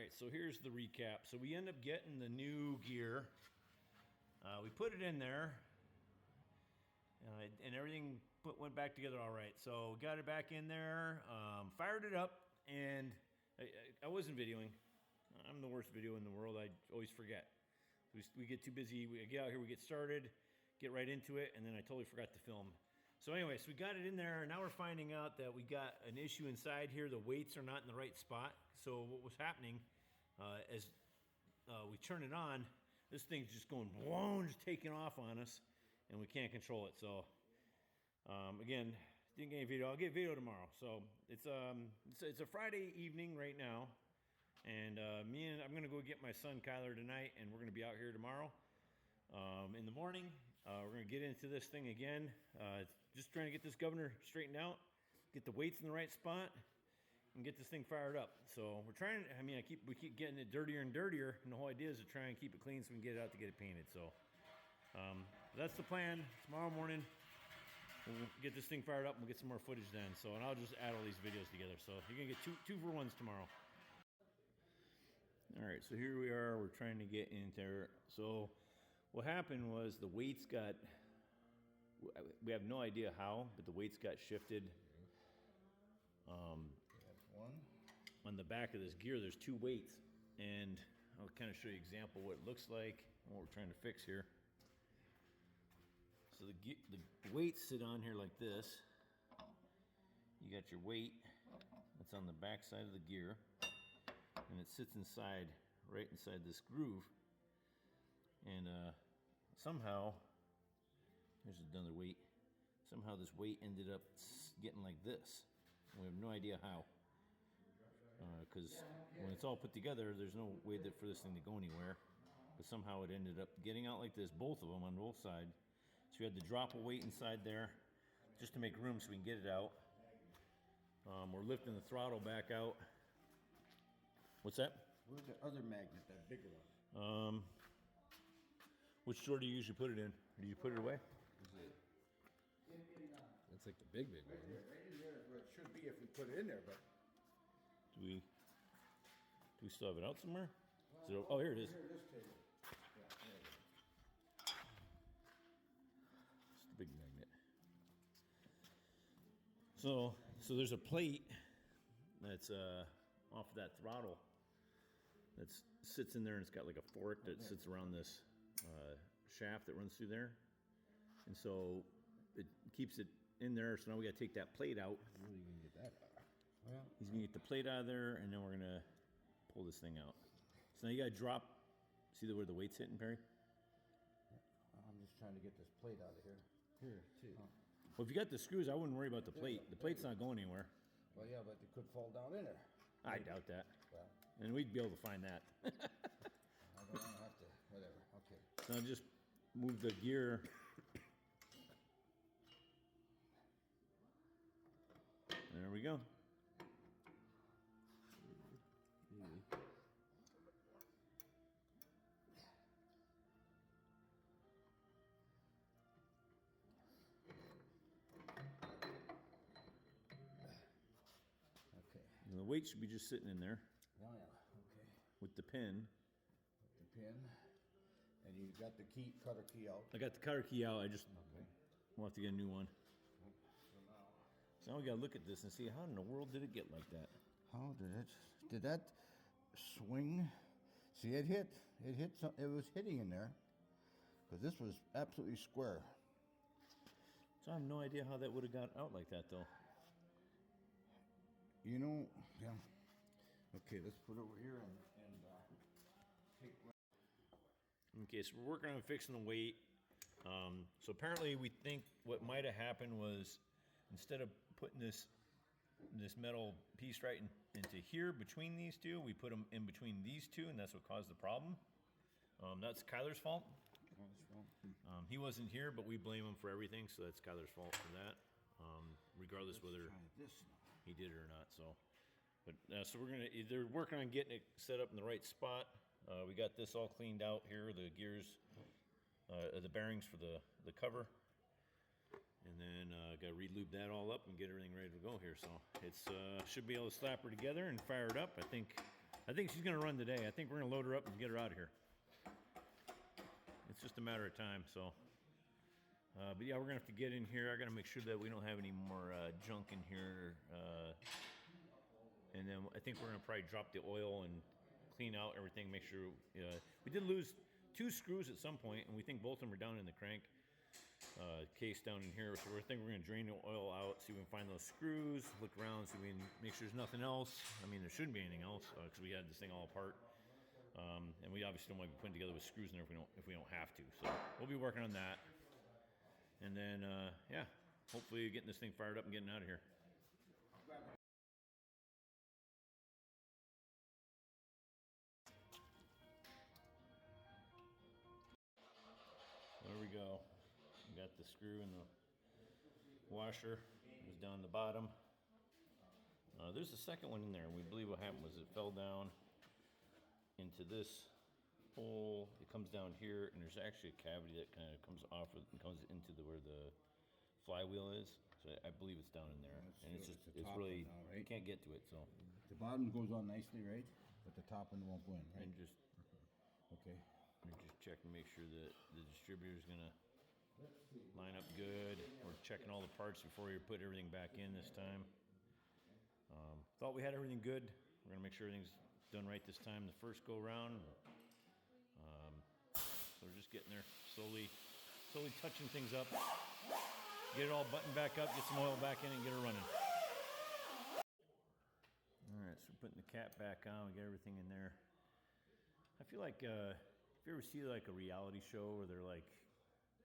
right, so here's the recap. So we end up getting the new gear. We put it in there, and everything went back together all right. So got it back in there, fired it up, and I wasn't videoing. I'm the worst video in the world. I always forget. We get too busy. We get out here, we get started, get right into it, and then I totally forgot to film. So anyway, so we got it in there, and now we're finding out that we got an issue inside here. The weights are not in the right spot. So what was happening, as we turn it on, this thing's just going blown, just taking off on us, and we can't control it. So again, didn't get any video. I'll get video tomorrow. So it's a Friday evening right now, and I'm gonna go get my son Kyler tonight, and we're gonna be out here tomorrow. In the morning, we're going to get into this thing again. Just trying to get this governor straightened out, get the weights in the right spot, and get this thing fired up. So we're trying. I mean, we keep getting it dirtier and dirtier, and the whole idea is to try and keep it clean so we can get it out to get it painted. So that's the plan. Tomorrow morning, we'll get this thing fired up, and we'll get some more footage then. So, and I'll just add all these videos together. So you're gonna get two for ones tomorrow. All right. So here we are. We're trying to get in there. So what happened was the weights got, we have no idea how, but the weights got shifted. That's one. On the back of this gear, there's two weights, and I'll kind of show you an example of what it looks like and what we're trying to fix here. So the weights sit on here like this. You got your weight that's on the back side of the gear, and it sits inside, right inside this groove. And somehow, here's another weight. Somehow this weight ended up getting like this. We have no idea how. Because when it's all put together, there's no way for this thing to go anywhere. But somehow it ended up getting out like this, both of them on both sides. So we had to drop a weight inside there just to make room so we can get it out. We're lifting the throttle back out. What's that? Where's the other magnet, that bigger one? Which drawer do you usually put it in? Or do you put it away? Is it? That's like the big one. Right in there is where it should be if we put it in there, but. Do we still have it out somewhere? Oh, here it is. Here, this table. Yeah, there it is. It's the big magnet. So there's a plate that's off of that throttle that sits in there, and it's got like a fork that sits around this shaft that runs through there, and so it keeps it in there. So now we got to take that plate out. Where are you gonna get that out? Well, he's gonna get the plate out of there, and then we're gonna pull this thing out. So now you gotta drop. See where the weight's hitting, Perry? I'm just trying to get this plate out of here. Here, too. Well, if you got the screws, I wouldn't worry about the plate. The plate's not going anywhere. Well, yeah, but it could fall down in there. I doubt that. Well, And we'd be able to find that. I don't have to. Whatever. Okay. So I'll just move the gear. There we go. Okay. And the weight should be just sitting in there Oh, yeah. Okay. with the pin. Put the pin. And you got the cutter key out. I got the cutter key out. Okay. We'll have to get a new one. So now. So now we gotta look at this and see how in the world did it get like that? How did that swing? See, it hit it was hitting in there. Because this was absolutely square. So I have no idea how that would have got out like that though. You know, yeah. Okay, let's put it over here and take. Okay, so we're working on fixing the weight. So apparently we think what might have happened was instead of putting this metal piece right into here between these two, we put them in between these two, and that's what caused the problem. That's Kyler's fault. He wasn't here, but we blame him for everything, so that's Kyler's fault for that. Regardless whether he did it or not. So, but so they're working on getting it set up in the right spot. We got this all cleaned out here, the gears, the bearings for the cover, and then got to re-lube that all up and get everything ready to go here. So it's should be able to slap her together and fire it up. I think I think she's gonna run today. I think we're gonna load her up and get her out of here. It's just a matter of time, so. But yeah, we're gonna have to get in here. I gotta make sure that we don't have any more junk in here. And then I think we're gonna probably drop the oil and clean out everything, make sure, we did lose 2 screws at some point, and we think both of them are down in the crank case down in here. So we're thinking we're gonna drain the oil out, see if we can find those screws, look around, see if we can make sure there's nothing else. I mean, there shouldn't be anything else, because we had this thing all apart. And we obviously don't want to be putting together with screws in there if we don't have to. So we'll be working on that. And then, yeah, hopefully getting this thing fired up and getting out of here. There we go. We got the screw in the washer. It was down the bottom. There's a second one in there. We believe what happened was it fell down into this hole. It comes down here, and there's actually a cavity that kind of comes off and comes into where the flywheel is. So I believe it's down in there, and it's just it's really now, right? you can't get to it. So The bottom goes on nicely, right? But the top one won't go in, right? and just Okay. check and make sure that the distributor's gonna line up good. We're checking all the parts before we put everything back in this time. Thought we had everything good. We're gonna make sure everything's done right this time. The first go round. So we're just getting there, slowly touching things up. Get it all buttoned back up, get some oil back in, and get it running. All right, so we're putting the cap back on. We got everything in there. I feel like if you ever see like a reality show where they're like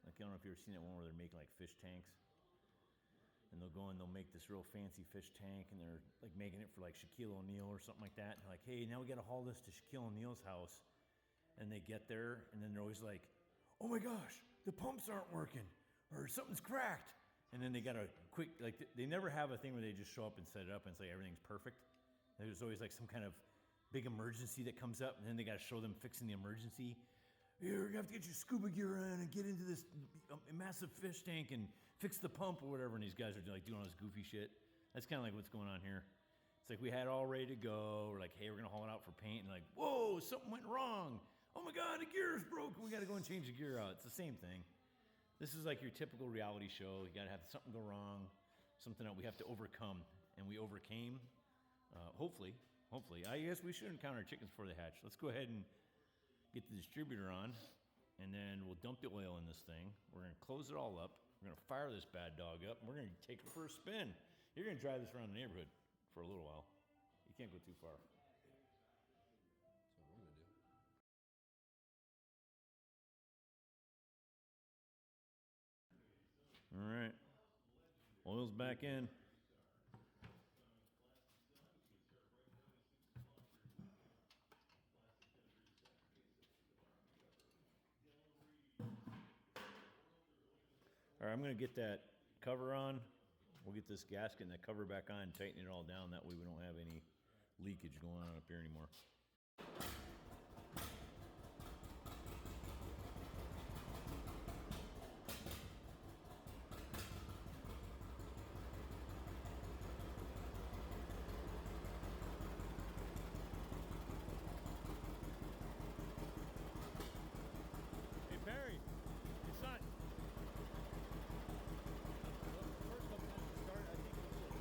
I don't know if you ever seen that one where they're making like fish tanks, and they'll go and they'll make this real fancy fish tank, and they're like making it for like Shaquille O'Neal or something like that. And they're like, hey, now we got to haul this to Shaquille O'Neal's house, and they get there, and then they're always like, oh my gosh, the pumps aren't working, or something's cracked, and then they got to quick like they never have a thing where they just show up and set it up and say everything's perfect. There's always like some kind of big emergency that comes up, and then they got to show them fixing the emergency. You're gonna have to get your scuba gear on and get into this massive fish tank and fix the pump or whatever. And these guys are like doing all this goofy shit. That's kind of like what's going on here. It's like we had it all ready to go. We're like, hey, we're gonna haul it out for paint, and like, whoa, something went wrong. Oh my God, the gear's broken. We gotta go and change the gear out. It's the same thing. This is like your typical reality show. You gotta have something go wrong, something that we have to overcome, and we overcame. Hopefully. I guess we shouldn't count our chickens before they hatch. Let's go ahead and get the distributor on, and then we'll dump the oil in this thing. We're gonna close it all up. We're gonna fire this bad dog up, and we're gonna take it for a spin. You're gonna drive this around the neighborhood for a little while. You can't go too far. That's what we're gonna do. All right, oil's back in. All right, I'm gonna get that cover on. We'll get this gasket and that cover back on and tighten it all down. That way we don't have any leakage going on up here anymore. Hey Barry, it's not. First couple times we started, I think it was.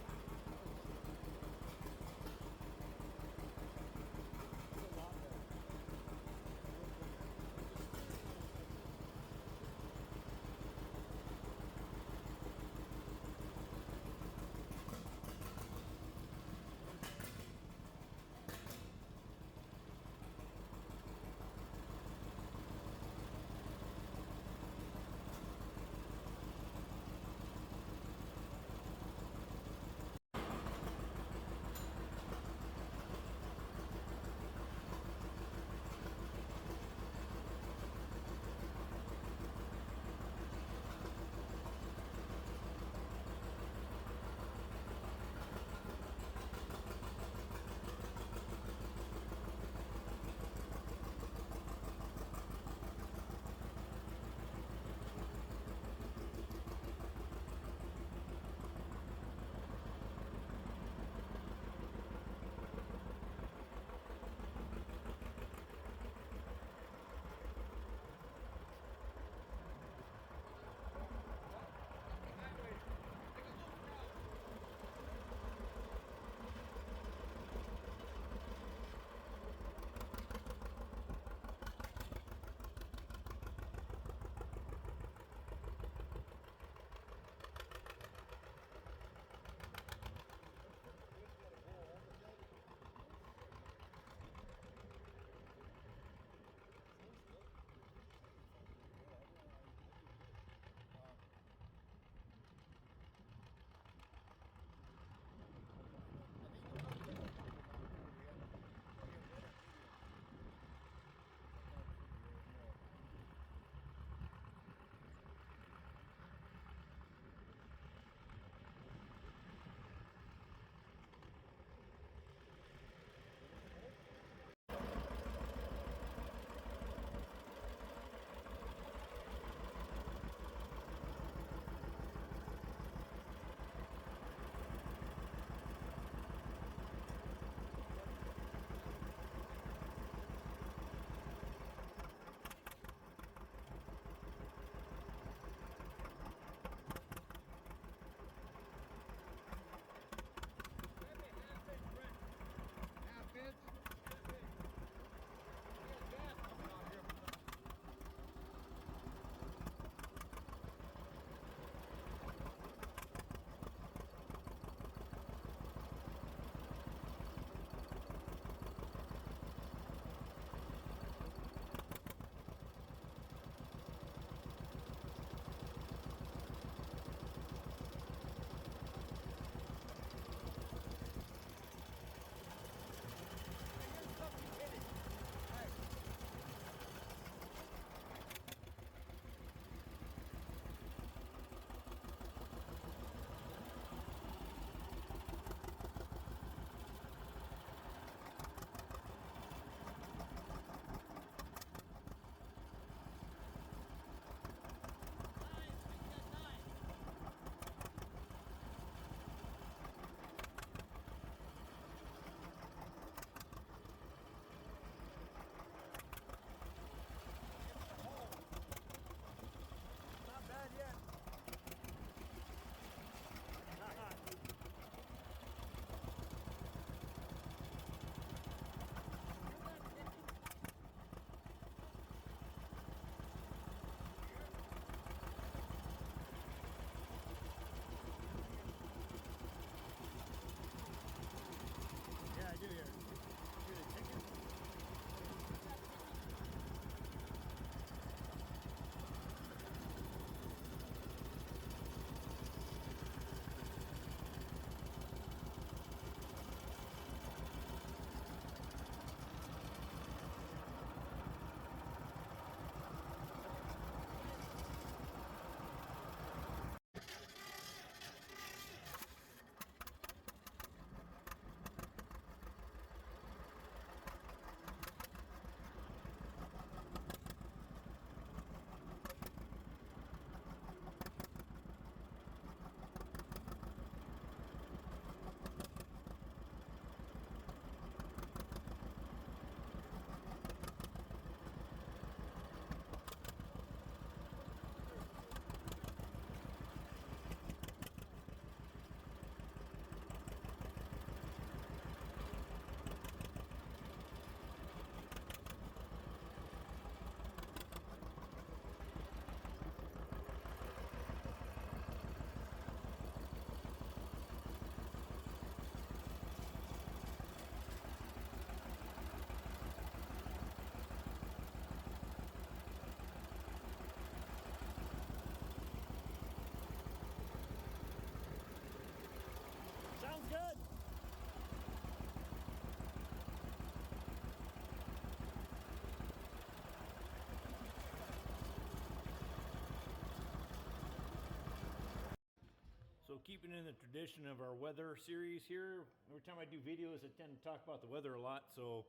keeping in the tradition of our weather series here. Every time I do videos, I tend to talk about the weather a lot. So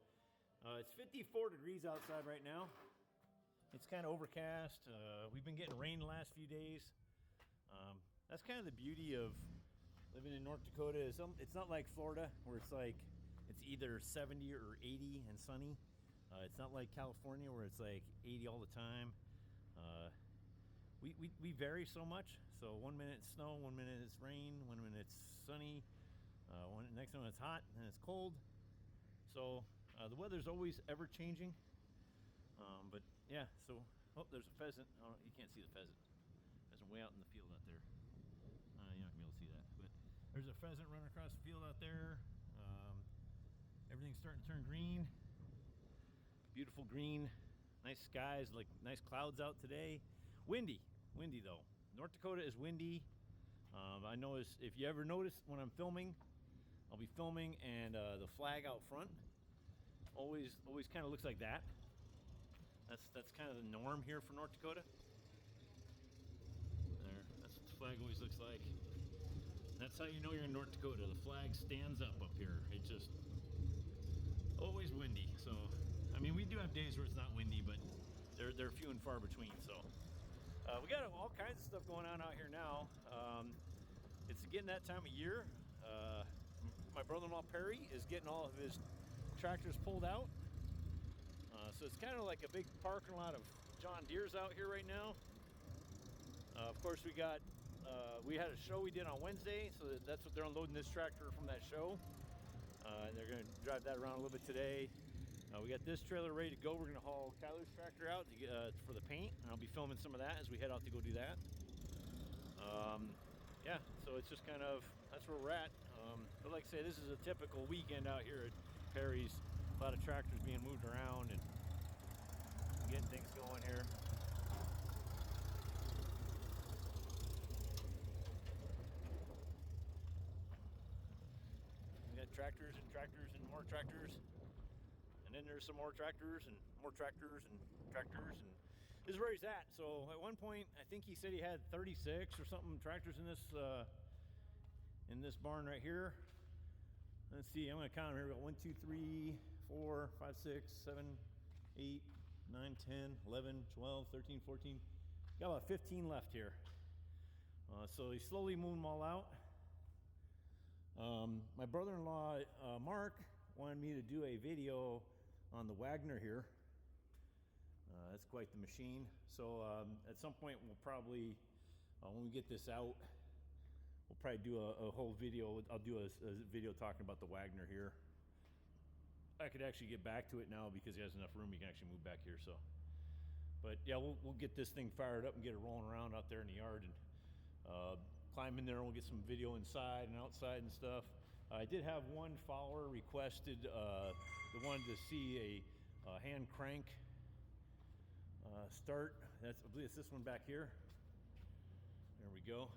it's 54 degrees outside right now. It's kind of overcast. We've been getting rain the last few days. That's kind of the beauty of living in North Dakota. It's not like Florida where it's like it's either 70 or 80 and sunny. It's not like California where it's like 80 all the time. We vary so much. So 1 minute it's snow, 1 minute it's rain, 1 minute it's sunny, next one it's hot and it's cold. So the weather's always ever changing. But yeah, so there's a pheasant. Oh, you can't see the pheasant. Pheasant way out in the field out there. You're not gonna be able to see that. But there's a pheasant running across the field out there. Everything's starting to turn green. Beautiful green. Nice skies, like nice clouds out today. Windy though. North Dakota is windy. I notice if you ever notice when I'm filming, I'll be filming and the flag out front always kind of looks like that. That's kind of the norm here for North Dakota. There, that's what the flag always looks like. That's how you know you're in North Dakota. The flag stands up here. It's just always windy. So, I mean, we do have days where it's not windy, but they're few and far between. So, we got all kinds of stuff going on out here now. It's getting that time of year. My brother-in-law Perry is getting all of his tractors pulled out. So it's kind of like a big parking lot of John Deere's out here right now. Of course, we had a show we did on Wednesday, so that's what they're unloading this tractor from that show. And they're going to drive that around a little bit today. We got this trailer ready to go. We're going to haul Kyler's tractor out to get, for the paint, and I'll be filming some of that as we head out to go do that. Yeah, so it's just kind of, that's where we're at. But like I say, this is a typical weekend out here at Perry's. A lot of tractors being moved around and getting things going here. We got tractors and tractors and more tractors. And then there's some more tractors and more tractors and tractors, and this is where he's at. So at one point, I think he said he had 36 or something tractors in this barn right here. Let's see, I'm gonna count them here. We got 1, 2, 3, 4, 5, 6, 7, 8, 9, 10, 11, 12, 13, 14. Got about 15 left here. So he's slowly moving them all out. My brother-in-law, Mark, wanted me to do a video on the Wagner here. That's quite the machine. So at some point we'll probably, when we get this out, we'll probably do a whole video. I'll do a video talking about the Wagner here. I could actually get back to it now because he has enough room. He can actually move back here. So, but yeah, we'll get this thing fired up and get it rolling around out there in the yard and climb in there. And we'll get some video inside and outside and stuff. I did have one follower requested, they wanted to see a hand crank start. I believe it's this one back here. There we go.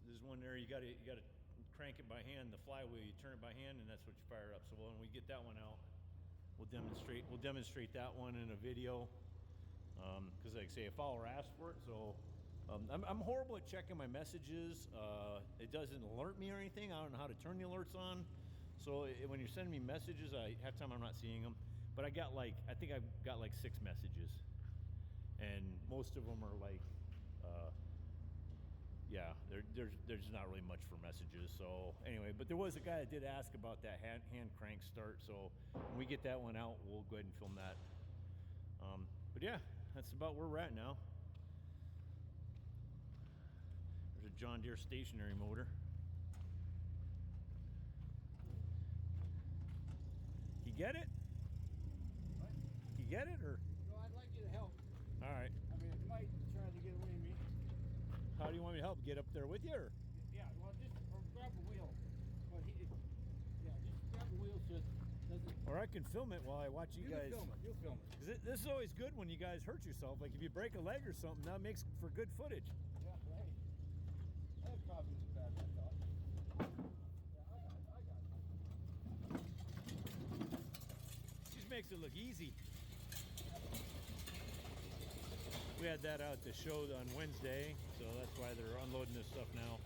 This one there. You got to crank it by hand. The flywheel, you turn it by hand, and that's what you fire up. So when we get that one out, we'll demonstrate that one in a video. Because like I say, a follower asked for it, so. I'm horrible at checking my messages. It doesn't alert me or anything. I don't know how to turn the alerts on. So when you're sending me messages, half the time I'm not seeing them. But I think I've got like 6 messages. And most of them are like, yeah, there's not really much for messages. So anyway, but there was a guy that did ask about that hand crank start. So when we get that one out, we'll go ahead and film that. But yeah, that's about where we're at now. There's a John Deere stationary motor. You get it? What? You get it, or? No, I'd like you to help. All right. I mean, it might try to get away from me. How do you want me to help? Get up there with you, or? Yeah, well, just grab a wheel. But just grab a wheel so it doesn't. Or I can film it while I watch you guys. You'll film it. 'Cause this is always good when you guys hurt yourself. Like if you break a leg or something, that makes for good footage. Yeah, right. That probably was bad, I thought. Yeah, I got it. Just makes it look easy. We had that out to show on Wednesday, so that's why they're unloading this stuff now.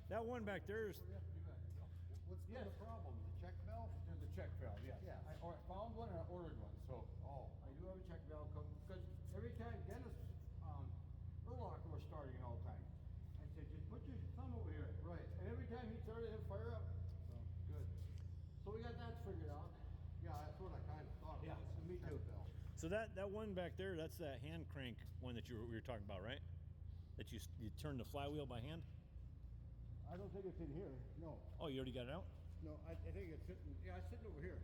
That one back there is. What's the problem? The check valve? There's a check valve, yes. Yeah. I found one and I ordered one, so. Oh. I do have a check valve because every time Dennis, Urlacher was starting it all the time. I said, just put your thumb over here. Right. And every time he started, it'd fire up. So, good. So we got that figured out. Yeah, that's what I kind of thought. Yeah, It was me check too. valve. So that one back there, that's that hand crank one that we were talking about, right? That you turn the flywheel by hand. I don't think it's in here, no. Oh, you already got it out? No, I think it's sitting, yeah, it's sitting over here.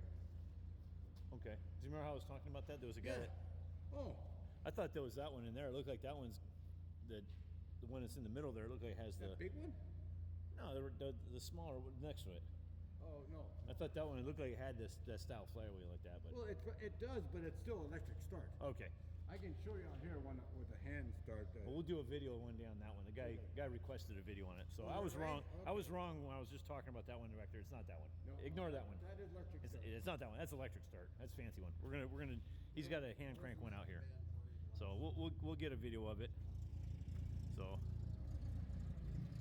Okay. Do you remember how I was talking about that? There was a guy that. Oh, I thought there was that one in there. It looked like that one's the one that's in the middle there. It looked like it has that the. big one? No, the smaller one next to it. Oh, no. I thought that one, it looked like it had that style flywheel like that, but. Well, it does, but it's still electric start. Okay. I can show you on here one with the hand start. Well, we'll do a video one day on that one. The guy requested a video on it, so I was wrong. Okay. I was wrong when I was just talking about that one back there. It's not that one. No, Ignore that one. That is electric start. It's not that one. That's electric start. That's a fancy one. We're gonna. He's got a hand crank one out here, so we'll get a video of it. So,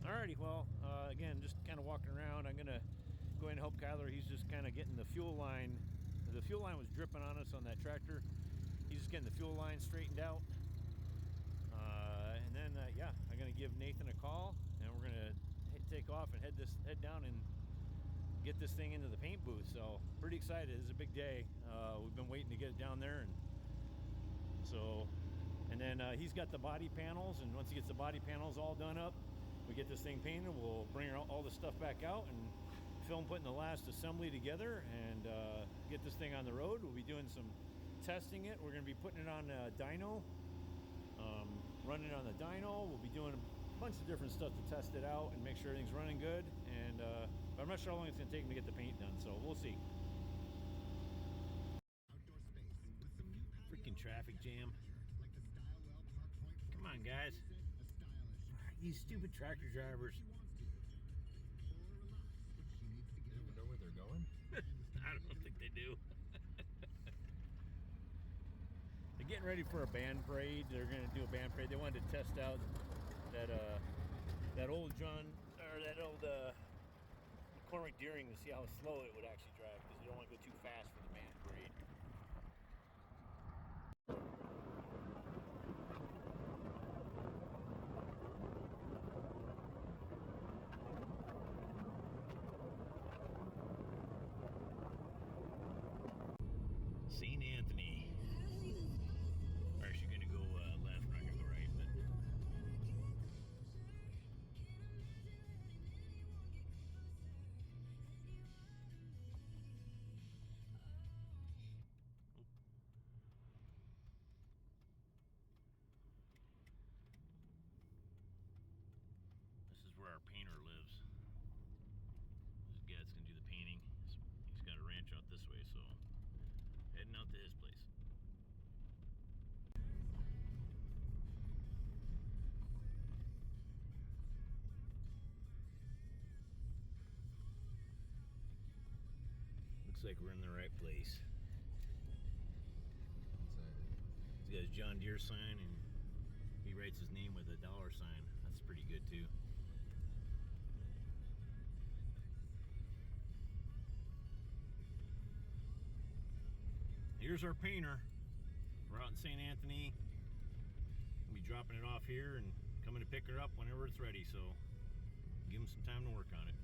alrighty. Well, again, just kind of walking around. I'm gonna go ahead and help Kyler. He's just kind of getting the fuel line. The fuel line was dripping on us on that tractor. He's just getting the fuel line straightened out. And then, yeah, I'm gonna give Nathan a call, and we're gonna take off and head down and get this thing into the paint booth. So pretty excited. This is a big day. We've been waiting to get it down there, and so, and then he's got the body panels, and once he gets the body panels all done up, we get this thing painted. We'll bring all the stuff back out and film putting the last assembly together and get this thing on the road. We'll be doing some testing it. We're going to be putting it on a dyno, running it on the dyno. We'll be doing a bunch of different stuff to test it out and make sure everything's running good. And but I'm not sure how long it's going to take me to get the paint done, so we'll see. Freaking traffic jam. Come on, guys. These stupid tractor drivers. They don't know where they're going? I don't think they do. They're getting ready for a band parade. They're going to do a band parade. They wanted to test out that old McCormick Deering to see how slow it would actually drive, because you don't want to go too fast for the band parade. St. Anthony. Or is she gonna go left? We're not gonna go right, but. This is where our painter lives. This guy's gonna do the painting. He's got a ranch out this way, so heading out to his place. Looks like we're in the right place. He's got his John Deere sign, and he writes his name with a dollar sign. That's pretty good too. Here's our painter. We're out in St. Anthony. We'll be dropping it off here and coming to pick her up whenever it's ready, so give him some time to work on it.